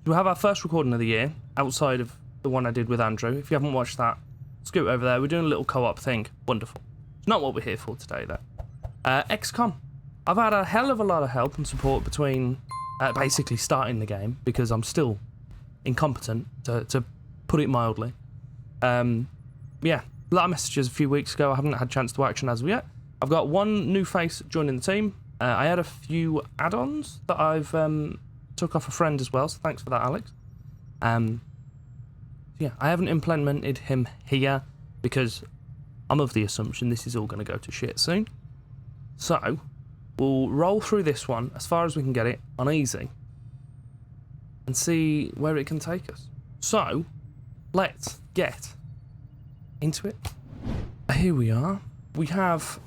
We have our first recording of the year, outside of the one I did with Andrew. If you haven't watched that, scoot over there. We're doing a little co-op thing. Wonderful. It's not what we're here for today, though. XCOM. I've had a hell of a lot of help and support between basically starting the game, because I'm still incompetent, to put it mildly. Yeah, a lot of messages a few weeks ago. I haven't had a chance to action as of yet. I've got one new face joining the team. I had a few add-ons that I've took off a friend as well, so thanks for that, Alex. Yeah, I haven't implemented him here because I'm of the assumption this is all going to go to shit soon. So we'll roll through this one as far as we can get it on easy and see where it can take us. So let's get into it. Here we are. We have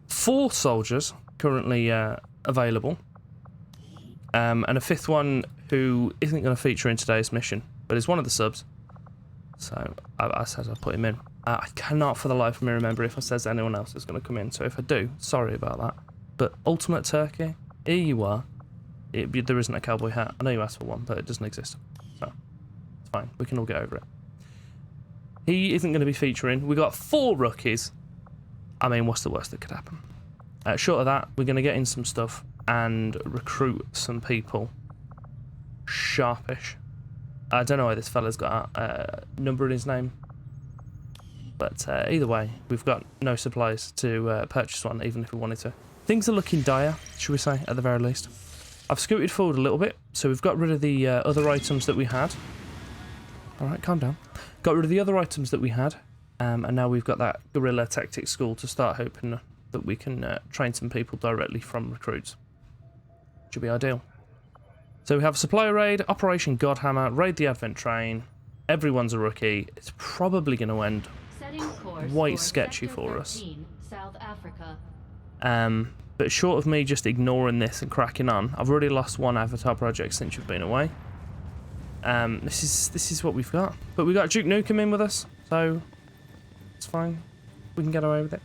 4 soldiers currently available, and a 5th one who isn't going to feature in today's mission, but is one of the subs. So I said I'll put him in. I cannot for the life of me remember if I says anyone else is going to come in, so if I do, sorry about that. But Ultimate Turkey, here you are. There isn't a cowboy hat. I know you asked for one, but it doesn't exist. So it's fine. We can all get over it. He isn't going to be featuring. We got 4 rookies. I mean, what's the worst that could happen? Short of that, we're going to get in some stuff and recruit some people. Sharpish. I don't know why this fella's got a number in his name. But either way, we've got no supplies to purchase one, even if we wanted to. Things are looking dire, should we say, at the very least. I've scooted forward a little bit, so we've got rid of the other items that we had. Alright, calm down. Got rid of the other items that we had, and now we've got that guerrilla tactics school to start hoping that we can train some people directly from recruits. Should be ideal. So we have Supply Raid, Operation Godhammer, Raid the Advent Train. Everyone's a rookie. It's probably going to end quite sketchy for us. South Africa. But short of me just ignoring this and cracking on, I've already lost 1 avatar project since you've been away. This is what we've got. But we got Duke Nukem in with us, so it's fine. We can get away with it.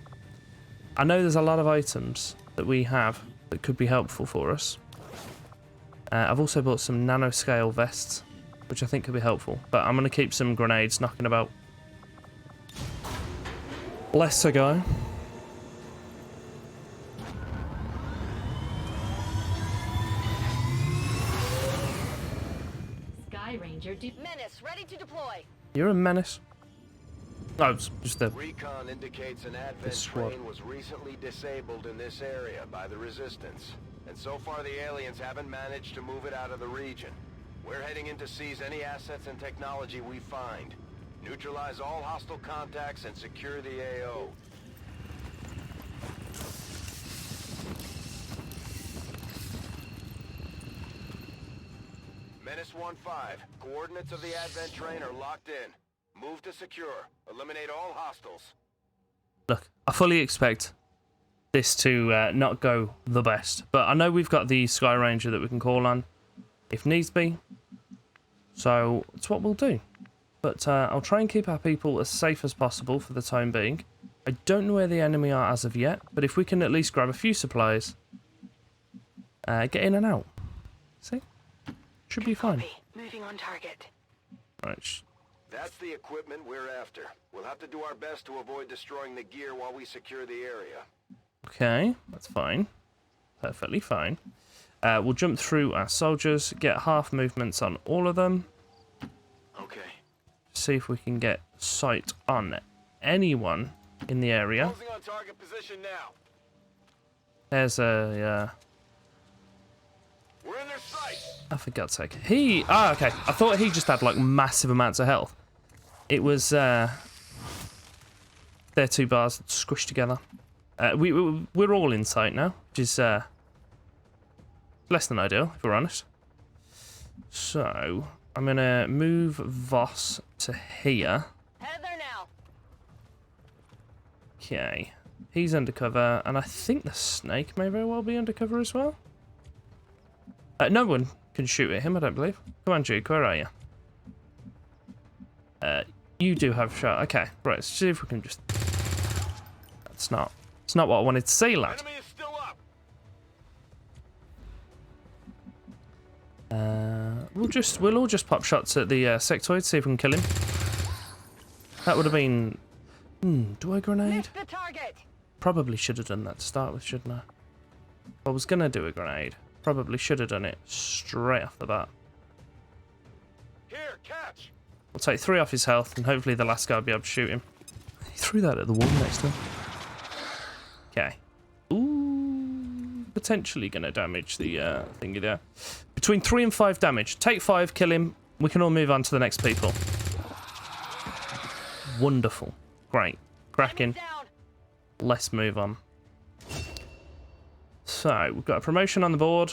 I know there's a lot of items that we have that could be helpful for us. I've also bought some nanoscale vests, which I think could be helpful. But I'm going to keep some grenades knocking about. Let's go. Sky Ranger Menace ready to deploy. You're a menace. Oh, it's just the Recon indicates an Advent train was recently disabled in this area by the Resistance. And so far the aliens haven't managed to move it out of the region. We're heading in to seize any assets and technology we find. Neutralize all hostile contacts and secure the AO. Menace 1-5. Coordinates of the Advent train are locked in. Move to secure. Eliminate all hostiles. Look, I fully expect this to not go the best, but I know we've got the Sky Ranger that we can call on if needs be, so it's what we'll do. But I'll try and keep our people as safe as possible for the time being. I don't know where the enemy are as of yet, but if we can at least grab a few supplies, get in and out. See? Should be fine. Moving on target. Right. That's the equipment we're after. We'll have to do our best to avoid destroying the gear while we secure the area. Okay, that's fine. Perfectly fine. We'll jump through our soldiers, get half movements on all of them. Okay. See if we can get sight on anyone in the area. Closing on target position now. There's a... We're in their sight. Oh, for God's sake. Okay. I thought he just had, like, massive amounts of health. It was, they're 2 bars squished together. We're all in sight now, which is, less than ideal, if we're honest. So, I'm going to move Voss to here. Head there now. Okay. He's undercover, and I think the snake may very well be undercover as well. No one can shoot at him, I don't believe. Come on, Duke, where are you? You do have a shot. Okay, right, let's see if we can just... It's not what I wanted to see, lad. Enemy is still up. we'll all just pop shots at the sectoid, see if we can kill him. That would have been. Do I grenade? Missed the target. Probably should have done that to start with, shouldn't I? I was gonna do a grenade. Probably should have done it straight off the bat. Here, catch. We'll take 3 off his health, and hopefully the last guy will be able to shoot him. He threw that at the wall next to him. Okay. Ooh, potentially gonna damage the thingy there. Between 3 and 5 damage. Take 5, kill him. We can all move on to the next people. Wonderful. Great. Cracking. Down. Let's move on. So, we've got a promotion on the board.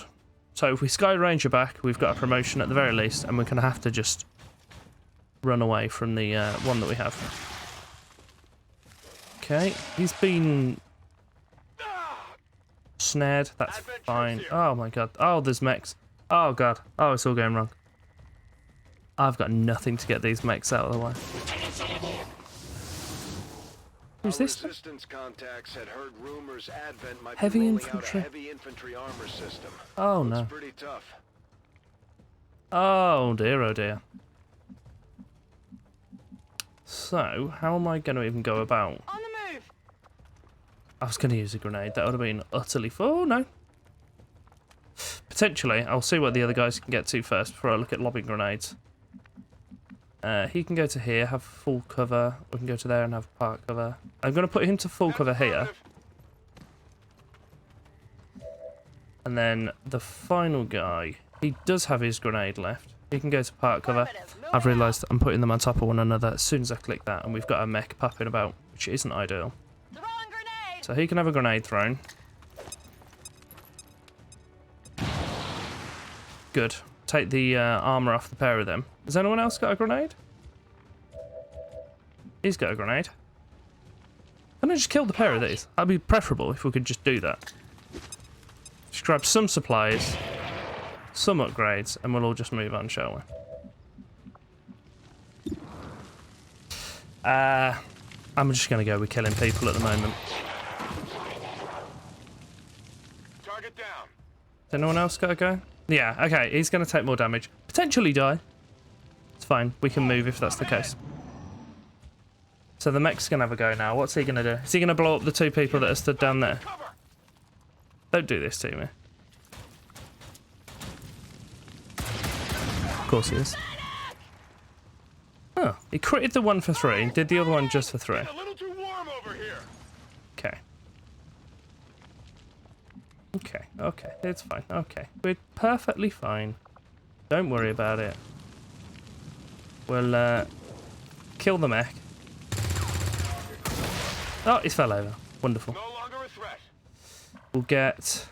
So, if we Sky Ranger back, we've got a promotion at the very least, and we're going to have to just run away from the one that we have. Okay, he's been snared. That's fine. Oh my god. Oh, there's mechs. Oh god. Oh, it's all going wrong. I've got nothing to get these mechs out of the way. Who's this? Resistance contacts had heard rumors Advent might Heavy be rolling infantry. out a heavy infantry armor system. Oh no. It's pretty tough. Oh dear, oh dear. So, how am I going to even go about? On the move. I was going to use a grenade. That would have been utterly... Oh, no. Potentially. I'll see what the other guys can get to first before I look at lobbing grenades. He can go to here, have full cover. We can go to there and have part cover. I'm going to put him to full cover here. And then the final guy, he does have his grenade left. He can go to part cover. I've realised I'm putting them on top of one another as soon as I click that, and we've got a mech popping about, which isn't ideal. Throwing grenade. So he can have a grenade thrown. Good. Take the armour off the pair of them. Has anyone else got a grenade? He's got a grenade. Can I just kill the pair of these? That'd be preferable if we could just do that. Just grab some supplies, some upgrades, and we'll all just move on, shall we? I'm just going to go with killing people at the moment. Target down. Has anyone else got to go? Yeah, okay, he's going to take more damage. Potentially die. It's fine, we can move if that's the case. So the mech's going to have a go now. What's he going to do? Is he going to blow up the 2 people that are stood down there? Don't do this to me. Of course he is. Oh, he critted the one for 3, did the other one just for 3. A little too warm over here. Okay. Okay, it's fine. Okay, we're perfectly fine. Don't worry about it. We'll kill the mech. Oh, he fell over. Wonderful. No longer a threat. We'll get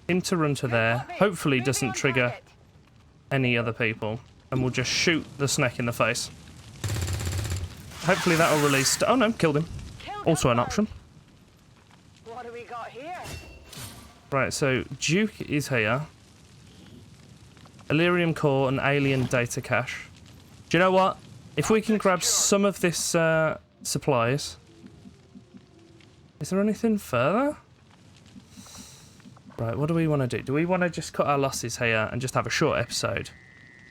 him to run to there. Hopefully doesn't trigger any other people. And we'll just shoot the snake in the face. Hopefully that'll release... Oh no, killed him. Also an option. What do we got here? Right, so Duke is here. Illyrium core and alien data cache. Do you know what? If we can grab some of this supplies... Is there anything further? Right, what do we want to do? Do we want to just cut our losses here and just have a short episode?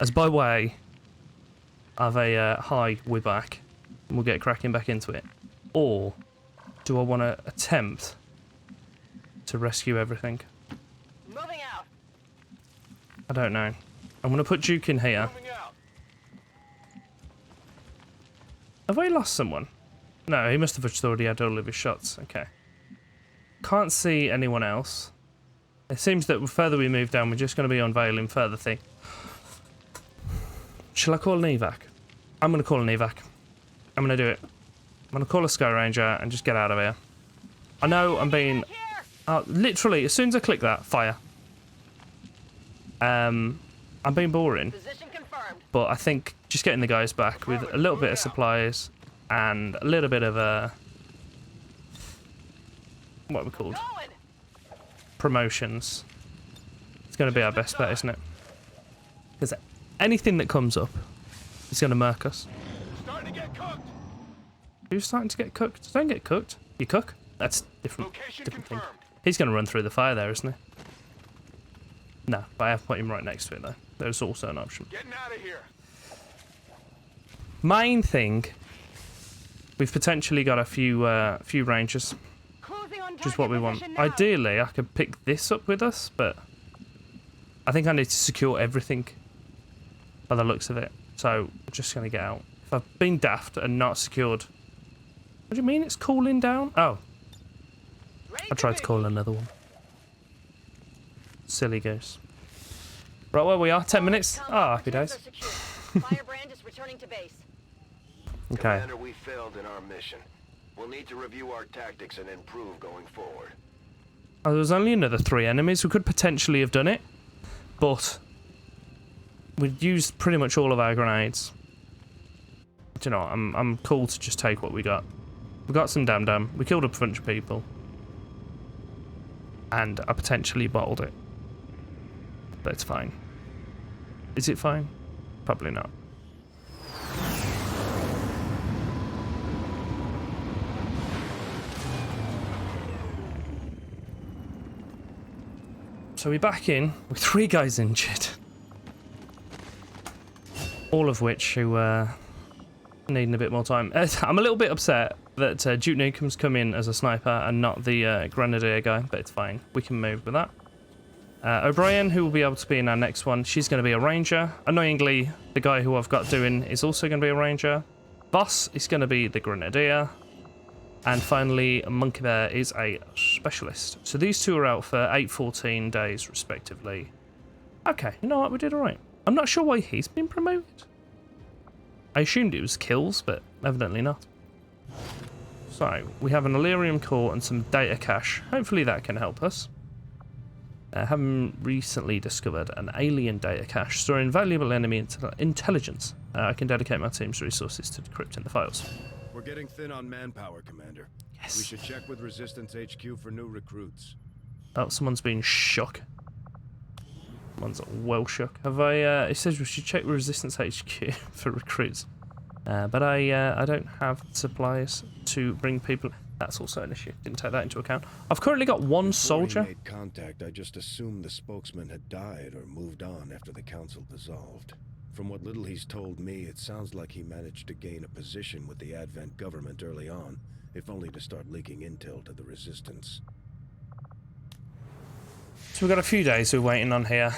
As by way of a hi, we're back. And we'll get cracking back into it. Or do I want to attempt to rescue everything? Moving out. I don't know. I'm going to put Duke in here. Moving out. Have I lost someone? No, he must have just already had all of his shots. Okay. Can't see anyone else. It seems that the further we move down, we're just going to be unveiling further thing. Shall I call an evac? I'm going to call an evac. I'm going to do it. I'm going to call a Sky Ranger and just get out of here. I know I'm being... literally, as soon as I click that, fire. I'm being boring. Position confirmed. But I think just getting the guys back with a little bit of supplies and a little bit of what are we called? Going. Promotions. It's going to be our best bet, isn't it? Because anything that comes up is going to murk us. Starting to get cooked. Who's starting to get cooked? Don't get cooked. You cook? That's different. Location Different thing. confirmed. He's going to run through the fire there, isn't he? No, but I have put him right next to it though. There's also an option. Getting out of here. Main thing, we've potentially got a few rangers, Closing on which is what we want. position now. Ideally, I could pick this up with us, but I think I need to secure everything by the looks of it. So I'm just gonna get out. If I've been daft and not secured, what do you mean it's cooling down? Oh, Ready I tried to call another one. Silly goose. Right where we are, 10 minutes. Ah, happy days. Firebrand is returning to base. Okay. Commander, we failed in our mission. We'll need to review our tactics and improve going forward. Oh, there was only another 3 enemies. We could potentially have done it, but we'd used pretty much all of our grenades. Do you know what? I'm cool to just take what we got. We got some dam. We killed a bunch of people. And I potentially bottled it. But it's fine. Is it fine? Probably not. So we're back in with 3 guys injured. All of which who needing a bit more time. I'm a little bit upset that Duke Nukem's come in as a sniper and not the Grenadier guy, but it's fine. We can move with that. O'Brien, who will be able to be in our next one, she's going to be a ranger. Annoyingly, the guy who I've got doing is also going to be a ranger. Boss is going to be the Grenadier. And finally, Monkey Bear is a specialist. So these 2 are out for 8-14 days, respectively. Okay, you know what? We did alright. I'm not sure why he's been promoted. I assumed it was kills, but evidently not. So, we have an Illyrium core and some data cache. Hopefully that can help us. Having recently discovered an alien data cache storing valuable enemy intelligence. I can dedicate my team's resources to decrypting the files. We're getting thin on manpower, Commander. Yes. We should check with Resistance HQ for new recruits. Oh, someone's been shook. Someone's well shook. Have I, it says we should check with Resistance HQ for recruits. But I don't have supplies to bring people. That's also an issue. Didn't take that into account. I've currently got 1 soldier. Before he made contact, I just assumed the spokesman had died or moved on after the council dissolved. From what little he's told me, it sounds like he managed to gain a position with the Advent government early on, if only to start leaking intel to the Resistance. So we've got a few days we're waiting on here.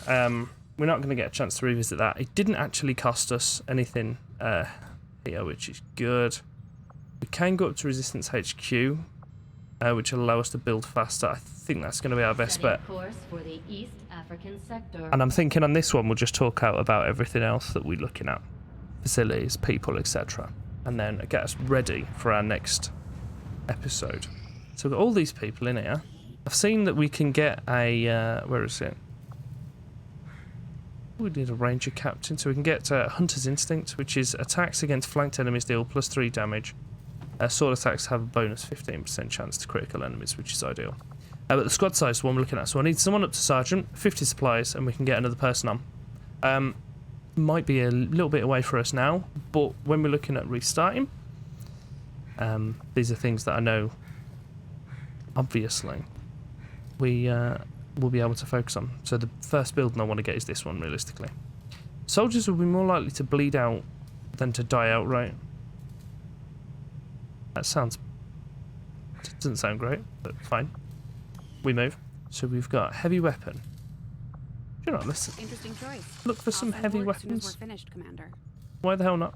We're not going to get a chance to revisit that. It didn't actually cost us anything here, which is good. We can go up to Resistance HQ, which will allow us to build faster. I think that's going to be our best bet. Course for the East African sector. And I'm thinking on this one, we'll just talk out about everything else that we're looking at. Facilities, people, etc. And then get us ready for our next episode. So we've got all these people in here. I've seen that we can get a... where is it? We need a ranger captain, so we can get Hunter's Instinct, which is attacks against flanked enemies deal +3 damage. Sword attacks have a bonus 15% chance to critical enemies, which is ideal. But the squad size is one we're looking at, so I need someone up to Sergeant, 50 supplies, and we can get another person on. Might be a little bit away for us now, but when we're looking at restarting, these are things that I know, obviously, we will be able to focus on. So the first build I want to get is this one, realistically. Soldiers will be more likely to bleed out than to die outright. That sounds... doesn't sound great, but fine. We move. So we've got heavy weapon. Do you know, let's Interesting choice. look for some heavy As soon as weapons. we're finished, Commander. Why the hell not?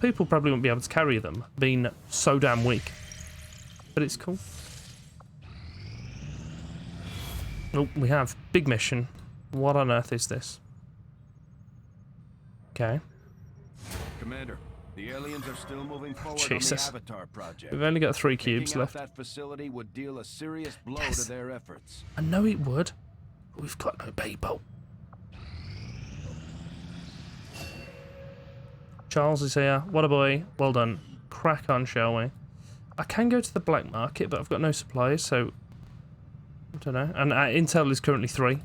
People probably won't be able to carry them, being so damn weak. But it's cool. Oh, we have big mission. What on earth is this? Okay. Commander, the aliens are still moving forward Jesus. on the Avatar project. We've only got 3 cubes Taking out left. that facility would deal a serious blow Yes. to their efforts. I know it would, but we've got no people. Charles is here. What a boy. Well done. Crack on, shall we? I can go to the black market, but I've got no supplies, so... I don't know. And intel is currently 3.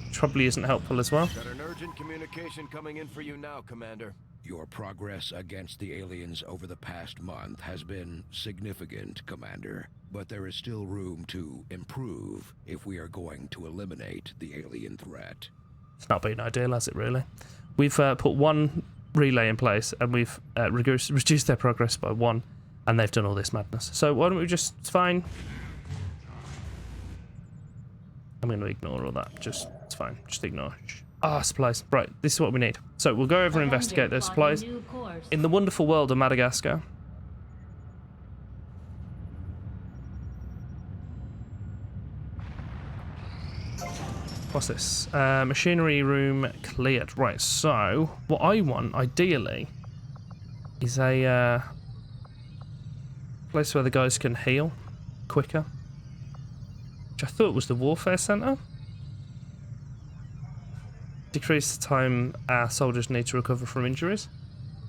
Which probably isn't helpful as well. Got an urgent communication coming in for you now, Commander. Your progress against the aliens over the past month has been significant, Commander. But there is still room to improve if we are going to eliminate the alien threat. It's not been ideal, has it, really? We've put one relay in place, and we've reduced their progress by 1, and they've done all this madness. So why don't we just... It's fine. I'm going to ignore all that. It's fine. Just ignore. Supplies. Right, this is what we need. So we'll go over and investigate those supplies in the wonderful world of Madagascar. What's this? Machinery room cleared. Right, so what I want, ideally, is a place where the guys can heal quicker. Which I thought was the Warfare Centre. Decrease the time our soldiers need to recover from injuries.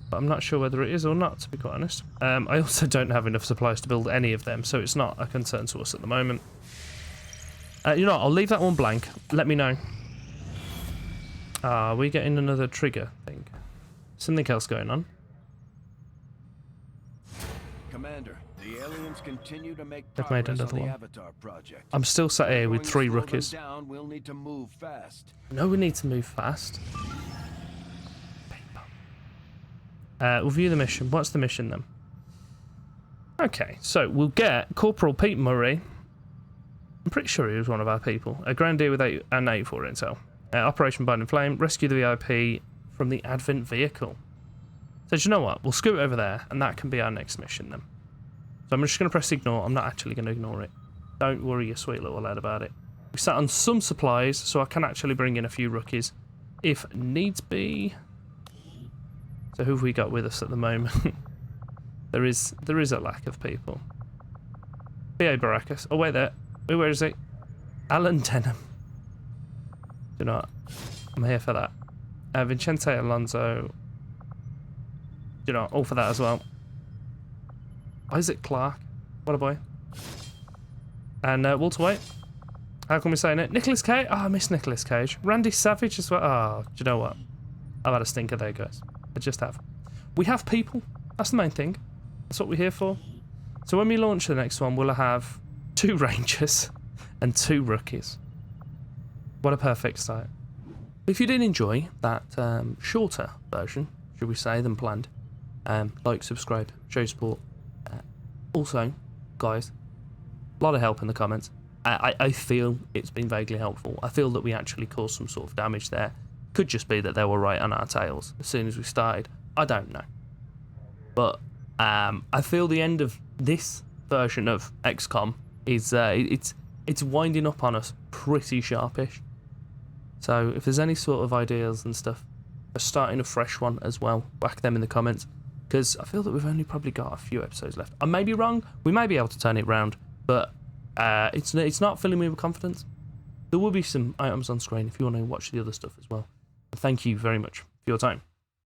But I'm not sure whether it is or not, to be quite honest. I also don't have enough supplies to build any of them, so it's not a concern to us at the moment. You know what, I'll leave that one blank. Let me know. Are we getting another trigger thing? Something else going on. Commander, the aliens continue to make They've made progress on another the one. Avatar project. I'm still sat here with 3 rookies. We'll need to move fast. No, we need to move fast. Review the mission. What's the mission then? Okay, so we'll get Corporal Pete Murray. I'm pretty sure he was one of our people. A Grenadier with 84 intel. Operation Binding Flame. Rescue the VIP from the Advent vehicle. So do you know what? We'll scoot over there, and that can be our next mission then. So I'm just going to press ignore. I'm not actually going to ignore it. Don't worry your sweet little lad about it. We sat on some supplies, so I can actually bring in a few rookies if needs be. So who have we got with us at the moment? there is a lack of people. B.A. Baracus. Oh, wait there. Where is he? Alan Denham. Do you know what? I'm here for that. Vincente Alonso. Do you know what? All for that as well. Isaac Clark. What a boy. And Walter White. How can we say it? Nicolas Cage. Oh, I miss Nicolas Cage. Randy Savage as well. Oh, do you know what? I've had a stinker there, guys. I just have. We have people. That's the main thing. That's what we're here for. So when we launch the next one, we'll have 2 Rangers and 2 rookies. What a perfect start. If you did enjoy that shorter version, should we say, than planned, like, subscribe, show support. Also, guys, a lot of help in the comments. I feel it's been vaguely helpful. I feel that we actually caused some sort of damage there. Could just be that they were right on our tails as soon as we started. I don't know. But I feel the end of this version of XCOM is it's winding up on us pretty sharpish. So if there's any sort of ideas and stuff for starting a fresh one as well, whack them in the comments, because I feel that we've only probably got a few episodes left. I may be wrong. We may be able to turn it round, but it's not filling me with confidence. There will be some items on screen if you want to watch the other stuff as well. Thank you very much for your time.